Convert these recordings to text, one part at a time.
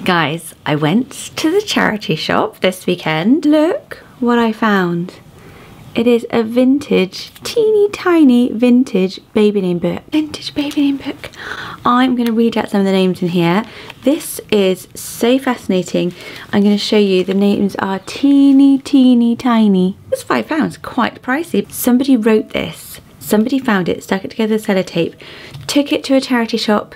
Guys, I went to the charity shop this weekend. Look what I found. It is a vintage, teeny tiny vintage baby name book. Vintage baby name book. I'm going to read out some of the names in here. This is so fascinating. I'm going to show you the names are teeny tiny. It's £5, quite pricey. Somebody wrote this. Somebody found it, stuck it together with sellotape, took it to a charity shop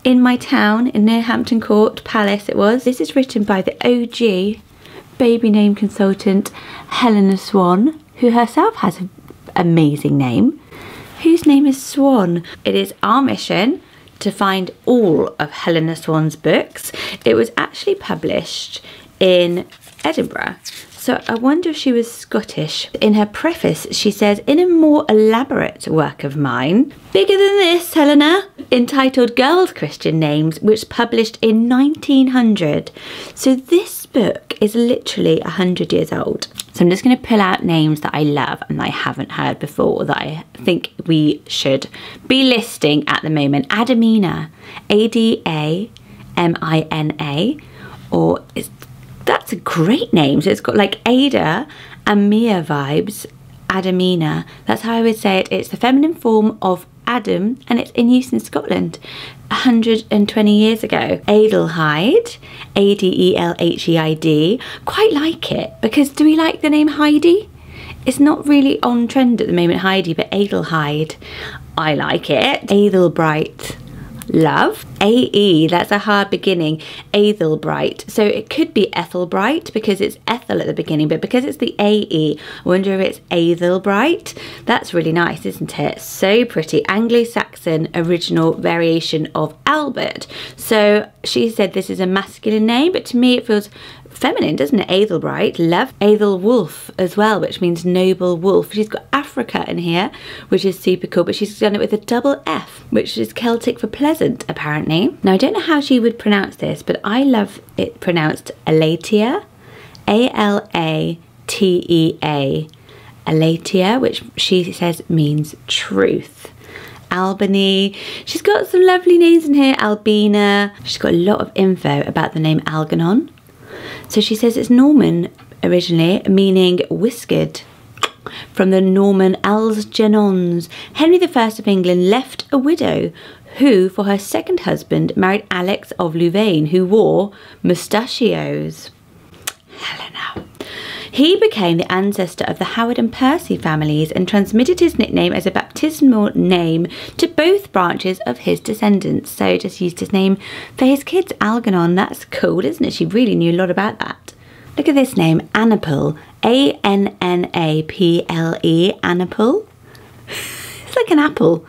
in my town, in near Hampton Court Palace it was. This is written by the OG baby name consultant Helena Swan, who herself has an amazing name. Whose name is Swan? It is our mission to find all of Helena Swan's books. It was actually published in Edinburgh. So I wonder if she was Scottish. In her preface, she says, in a more elaborate work of mine, bigger than this, Helena, entitled Girls' Christian Names, which was published in 1900. So this book is literally 100 years old. So I'm just going to pull out names that I love and I haven't heard before that I think we should be listing at the moment. Adamina, Adamina, or that's a great name. So it's got like Ada and Mia vibes. Adamina. That's how I would say it. It's the feminine form of Adam and it's in use in Scotland 120 years ago. Adelheid, Adelheid. Quite like it because do we like the name Heidi? It's not really on trend at the moment, Heidi, but Adelheid. I like it. Adelbright. Love. AE, that's a hard beginning. Ethelbright. So it could be Ethelbright because it's Ethel at the beginning, but because it's the AE, I wonder if it's Ethelbright. That's really nice, isn't it? So pretty. Anglo-Saxon original variation of Albert. So she said this is a masculine name, but to me it feels feminine, doesn't it? Ethelbright. Love. Ethelwulf as well, which means noble wolf. She's got Africa in here, which is super cool, but she's done it with a double F, which is Celtic for pleasant, apparently. Now, I don't know how she would pronounce this, but I love it pronounced Alatea. A-L-A-T-E-A. Alatea, which she says means truth. Albany. She's got some lovely names in here. Albina. She's got a lot of info about the name Algernon. So she says it's Norman originally, meaning whiskered. From the Norman Algerons. Henry I of England left a widow who, for her second husband, married Alex of Louvain, who wore mustachios. Helena. He became the ancestor of the Howard and Percy families and transmitted his nickname as a baptismal name to both branches of his descendants. So just used his name for his kids, Algernon. That's cool, isn't it? She really knew a lot about that. Look at this name, Annaple. A-N-N-A-P-L-E, Annaple. It's like an apple.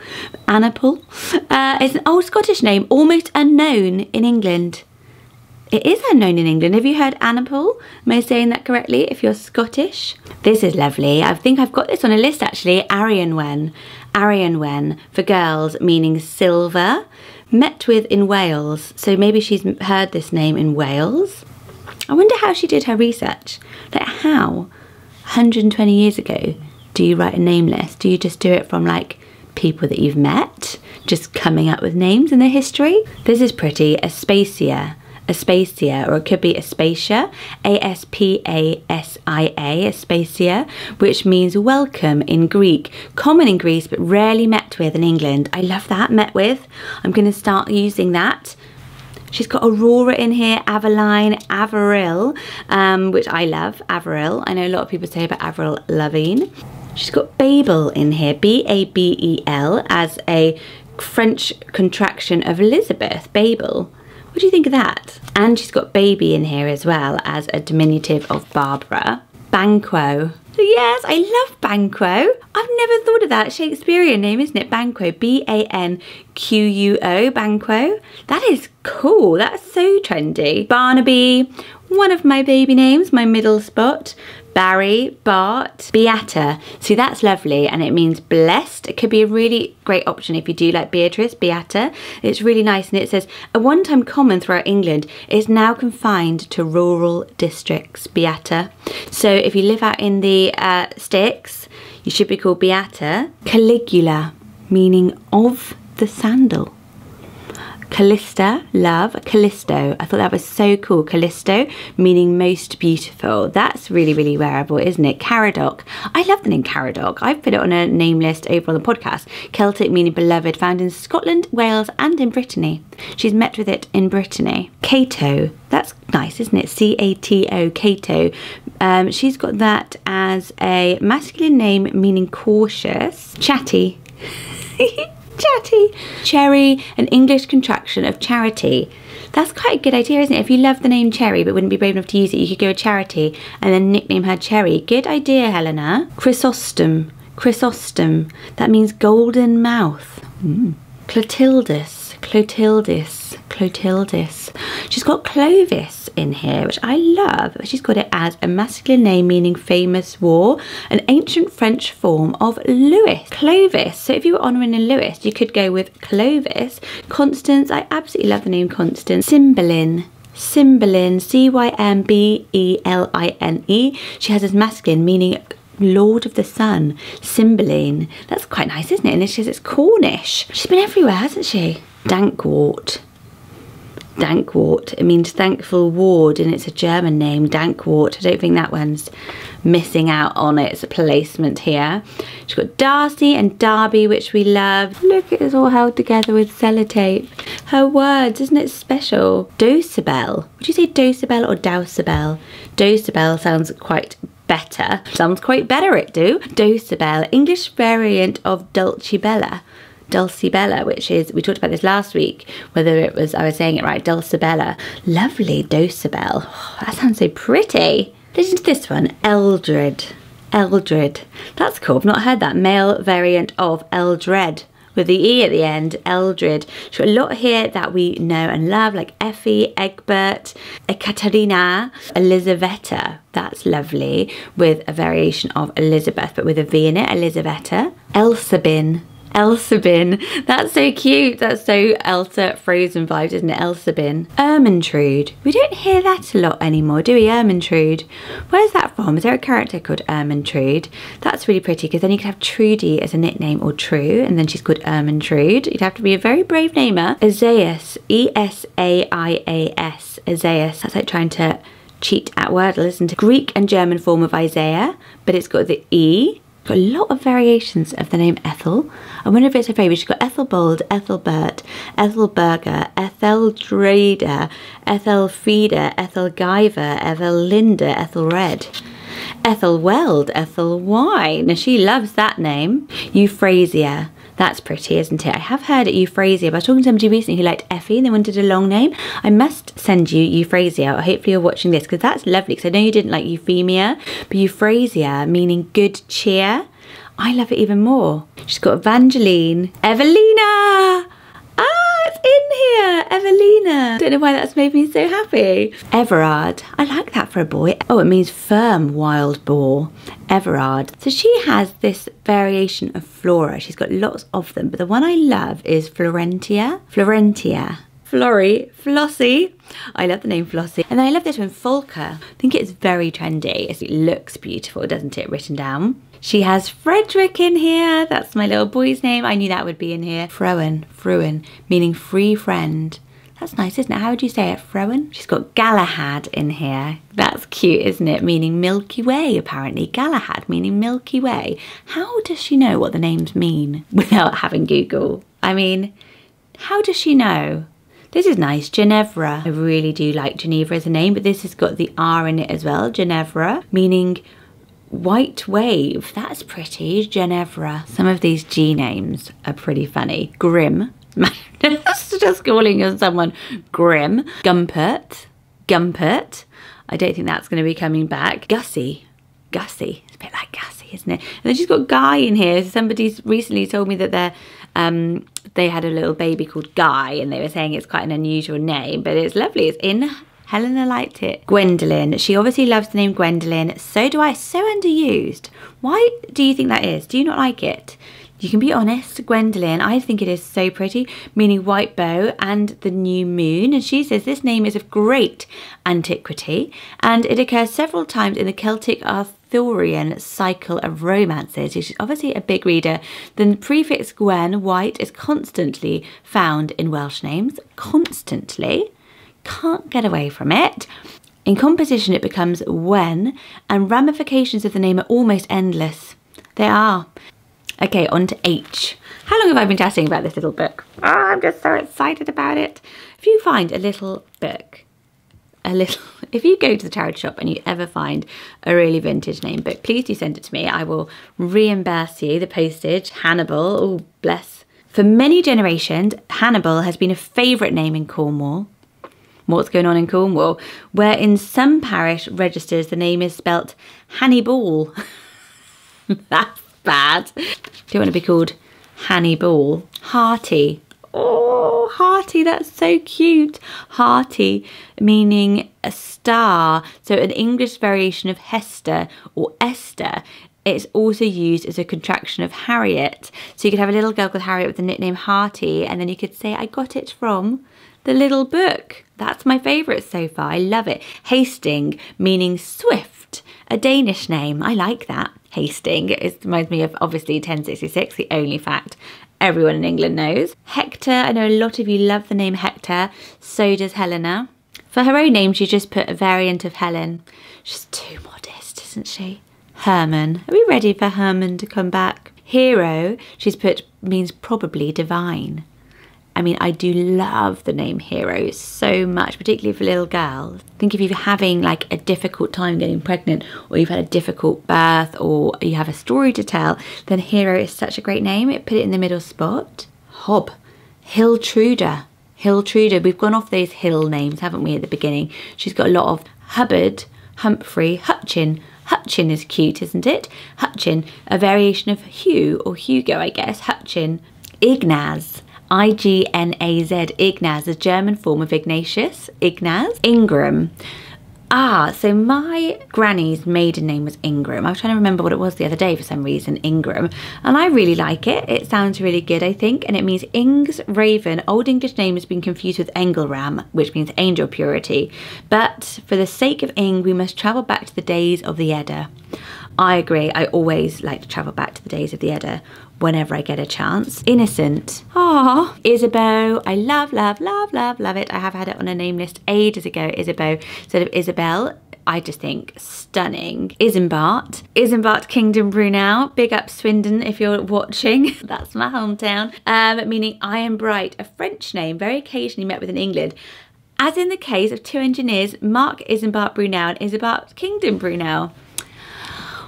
Annaple. It's an old Scottish name, almost unknown in England. It is unknown in England. Have you heard Annaple? Am I saying that correctly if you're Scottish? This is lovely. I think I've got this on a list actually. Arianwen. Arianwen for girls, meaning silver. Met with in Wales. So maybe she's heard this name in Wales. I wonder how she did her research. Like how, 120 years ago, do you write a name list? Do you just do it from like people that you've met? Just coming up with names in their history? This is pretty. Aspasia. Aspasia, or it could be Aspasia. A-S-P-A-S-I-A. Aspasia, which means welcome in Greek. Common in Greece, but rarely met with in England. I love that, met with. I'm going to start using that. She's got Aurora in here, Aveline, Avril, which I love, Avril. I know a lot of people say about Avril Lavigne. She's got Babel in here, B-A-B-E-L, as a French contraction of Elizabeth, Babel. What do you think of that? And she's got baby in here as well as a diminutive of Barbara. Banquo. Yes, I love Banquo. I've never thought of that. Shakespearean name, isn't it? Banquo. B-A-N-Q-U-O. Banquo. That is cool. That's so trendy. Barnaby. One of my baby names, my middle spot. Barry, Bart, Beata. See, that's lovely and it means blessed. It could be a really great option if you do like Beatrice, Beata. It's really nice and it says, a one-time common throughout England is now confined to rural districts, Beata. So if you live out in the sticks, you should be called Beata. Caligula, meaning of the sandal. Callista, love. Callisto. I thought that was so cool. Callisto, meaning most beautiful. That's really, really wearable, isn't it? Caradoc. I love the name Caradoc. I've put it on a name list over on the podcast. Celtic, meaning beloved, found in Scotland, Wales, and in Brittany. She's met with it in Brittany. Cato. That's nice, isn't it? C-A-T-O, Cato. She's got that as a masculine name, meaning cautious. Chatty. Chatty. Cherry, an English contraction of charity. That's quite a good idea, isn't it? If you love the name Cherry but wouldn't be brave enough to use it, you could go with Charity and then nickname her Cherry. Good idea, Helena. Chrysostom. Chrysostom. That means golden mouth. Clotildis. Clotildis. Clotildis. She's got Clovis in here, which I love. She's got it as a masculine name meaning famous war, an ancient French form of Louis. Clovis. So if you were honouring a Louis, you could go with Clovis. Constance. I absolutely love the name Constance. Cymbeline. Cymbeline. C-Y-M-B-E-L-I-N-E. She has as masculine meaning Lord of the Sun. Cymbeline. That's quite nice, isn't it? And it says it's Cornish. She's been everywhere, hasn't she? Dankwart. Dankwart. It means thankful ward, and it's a German name, Dankwart. I don't think that one's missing out on its placement here. She's got Darcy and Derby, which we love. Look, it's all held together with sellotape. Her words, isn't it special? Dosabel. Would you say Dosabel or Dousabel? Dosabel sounds quite better. Sounds quite better, it do. Dosabel, English variant of Dulcibella. Dulcibella, which is, we talked about this last week, whether it was, I was saying it right, Dulcibella. Lovely, Dosabel. Oh, that sounds so pretty. Listen to this one, Eldred. Eldred. That's cool, I've not heard that. Male variant of Eldred, with the E at the end, Eldred. She's got a lot here that we know and love, like Effie, Egbert, Ekaterina, Elisaveta. That's lovely, with a variation of Elizabeth, but with a V in it, Elisaveta. Elsabin. Elsabin. That's so cute. That's so Elsa Frozen vibes, isn't it? Elsabin. Ermintrude. We don't hear that a lot anymore, do we? Ermintrude. Where's that from? Is there a character called Ermintrude? That's really pretty, because then you could have Trudy as a nickname, or True, and then she's called Ermintrude. You'd have to be a very brave namer. Esaias. E-S-A-I-A-S. Esaias. That's like trying to cheat at Wordle, isn't it? Greek and German form of Isaiah, but it's got the E. Got a lot of variations of the name Ethel. I wonder if it's her favourite. She's got Ethelbald, Ethelbert, Ethelberger, Etheldreda, Ethelfrieda, Ethelgiver, Ethellinda, Ethelred, Ethelweld, Ethelwine. She loves that name. Euphrasia. That's pretty, isn't it? I have heard it, Euphrasia, but I was talking to somebody recently who liked Effie and they wanted a long name. I must send you Euphrasia. Hopefully you're watching this, because that's lovely, because I know you didn't like Euphemia, but Euphrasia, meaning good cheer. I love it even more. She's got Evangeline. Evelina! Ah, it's in here! Evelina! Don't know why that's made me so happy. Everard. I like that for a boy. Oh, it means firm wild boar. Everard. So she has this variation of flora. She's got lots of them, but the one I love is Florentia. Florentia. Florrie. Flossie. I love the name Flossie. And then I love this one, Folker. I think it's very trendy. It looks beautiful, doesn't it, written down. She has Frederick in here. That's my little boy's name. I knew that would be in here. Frowen. Fruin, meaning free friend. That's nice, isn't it? How would you say it? Frowen? She's got Galahad in here. That's cute, isn't it? Meaning Milky Way, apparently. Galahad, meaning Milky Way. How does she know what the names mean without having Google? I mean, how does she know? This is nice. Ginevra. I really do like Geneva as a name, but this has got the R in it as well. Ginevra, meaning white wave. That's pretty. Ginevra. Some of these G names are pretty funny. Grim. Just calling someone Grim. Gumpert. Gumpert. I don't think that's going to be coming back. Gussie. Gussie. It's a bit like Gussie, isn't it? And then she's got Guy in here. Somebody's recently told me that they had a little baby called Guy, and they were saying it's quite an unusual name, but it's lovely. It's in. Helena liked it. Gwendolyn. She obviously loves the name Gwendolyn. So do I. So underused. Why do you think that is? Do you not like it? You can be honest, Gwendolyn, I think it is so pretty, meaning white bow and the new moon. And she says this name is of great antiquity and it occurs several times in the Celtic Arthurian cycle of romances. She's obviously a big reader. The prefix Gwen, white, is constantly found in Welsh names. Constantly. Can't get away from it. In composition, it becomes Wen, and ramifications of the name are almost endless. They are. Okay, on to H. How long have I been chatting about this little book? Oh, I'm just so excited about it. If you find a little book, if you go to the charity shop and you ever find a really vintage name book, please do send it to me. I will reimburse you the postage. Hannibal, oh bless. For many generations, Hannibal has been a favourite name in Cornwall. What's going on in Cornwall? Where in some parish registers the name is spelt Hannibal. That's bad. Do you want to be called Hannibal? Hearty. Oh, Hearty, that's so cute. Hearty, meaning a star. So an English variation of Hester or Esther. It's also used as a contraction of Harriet. So you could have a little girl called Harriet with the nickname Hearty, and then you could say, I got it from the little book. That's my favourite so far. I love it. Hasting, meaning swift. A Danish name. I like that. Hasting. It reminds me of obviously 1066, the only fact everyone in England knows. Hector. I know a lot of you love the name Hector. So does Helena. For her own name, she just put a variant of Helen. She's too modest, isn't she? Herman. Are we ready for Herman to come back? Hero, she's put, means probably divine. I mean, I do love the name Hero so much, particularly for little girls. I think if you're having like a difficult time getting pregnant, or you've had a difficult birth, or you have a story to tell, then Hero is such a great name. Put it in the middle spot. Hob. Hiltruda. Hiltruda. We've gone off those hill names, haven't we, at the beginning? She's got a lot of Hubbard, Humphrey, Hutchin. Hutchin is cute, isn't it? Hutchin, a variation of Hugh, or Hugo, I guess. Hutchin. Ignaz. I-G-N-A-Z, Ignaz, the German form of Ignatius, Ignaz. Ingram. Ah, so my granny's maiden name was Ingram. I was trying to remember what it was the other day for some reason, Ingram. And I really like it. It sounds really good, I think. And it means Ing's raven. Old English name has been confused with Engelram, which means angel purity. But for the sake of Ing, we must travel back to the days of the Edda. I agree. I always like to travel back to the days of the Edda whenever I get a chance. Innocent. Ah, Isabeau. I love, love, love, love, love it. I have had it on a name list ages ago. Isabeau instead of Isabel. I just think stunning. Isambard. Isambard Kingdom Brunel. Big up Swindon if you're watching. That's my hometown. Meaning I am bright. A French name very occasionally met with in England. As in the case of two engineers, Mark Isambard Brunel and Isambard Kingdom Brunel.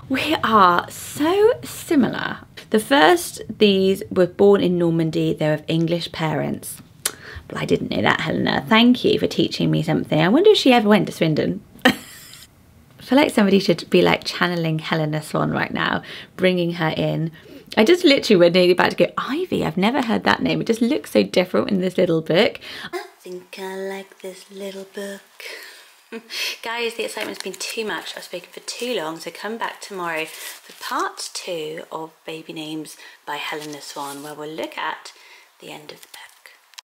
We are so similar. The first, these were born in Normandy. They were of English parents. But I didn't know that, Helena. Thank you for teaching me something. I wonder if she ever went to Swindon. I feel like somebody should be like channeling Helena Swan right now, bringing her in. I just literally were nearly about to go, Ivy, I've never heard that name. It just looks so different in this little book. I think I like this little book. Guys, the excitement's been too much. I've spoken for too long, so come back tomorrow for part 2 of Baby Names by Helena Swan, where we'll look at the end of the book.